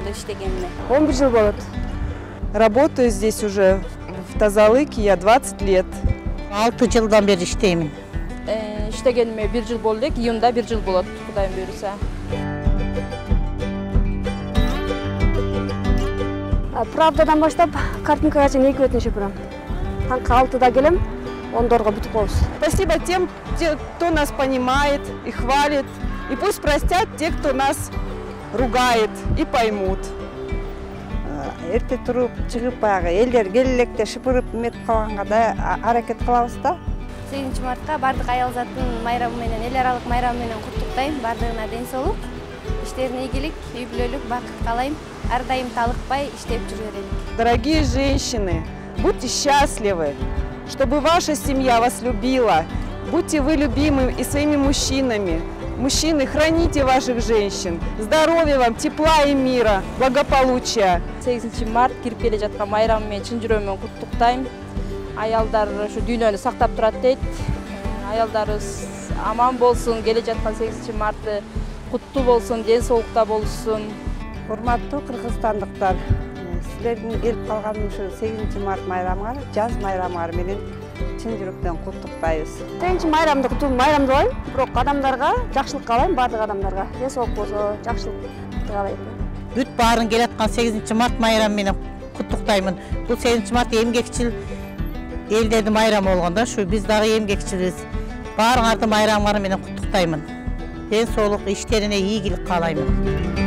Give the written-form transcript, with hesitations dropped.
болду иштегенине. 11 жыл болот. Работаю здесь уже в Тазалыке я 20 лет. 6 жылдан бeri иштеймин. Иштегениме 1 жыл болду элек, июнда 1 жыл болот, Кудайым буйруса. Правдадан баштап картинкага чейин 2 өтүнүш өпүрөм. Таңкы 6-да келем, 10-дорго бүтүп коебуз. Спасибо тем, кто нас понимает и хвалит. И пусть простят те, кто нас ругает и поймут. Эрте туруп, чыгып баягы элдер келелекте шыпырып метип калганга да аракет кылабыз да. 8 мартка бардык аял заттын майрамы менен, эл аралык майрамы менен куттуктайм. Бардыгына ден соолук, иштерине ийгилик, үй бүлөлүк бакыт каалайм. Ар дайым талыкпай иштеп жүрө берелик. Дорогие женщины, будьте счастливы, чтобы ваша семья вас любила. Будьте вы любимы и своими мужчинами. Мужчины, храните ваших женщин. Здоровья вам, тепла и мира, благополучия. 8 март кирип келе жаткан майрамы менен чын жүрөгүмөн куттуктайм. Аялдар ушу дүйнөнү сактап турат дейт. Аялдарыбыз аман болсун, келе жаткан 8 марты куттуу болсун, ден соолукта болсун. Урматтуу кыргызстандыктар, силердин келип калган ушу 8 март майрамыңар, жаз майрамыңар менен чын жүрөктөн куттуктайбыз. 8 майрамды куттуу майрам дебайм, бирок адамдарга жакшылык каалайм, бардык адамдарга. Ден соолук болсо, жакшылык каалайм. Бүт баарын келаткан 8 март майрамы менен куттуктаймын. Бул 8 март эмгекчил элдердин майрамы болгондо, ушу биз дагы эмгекчилбиз. Баарыңарды майрамыңар менен куттуктаймын. Ден соолук, иштерине ийгилик каалаймын.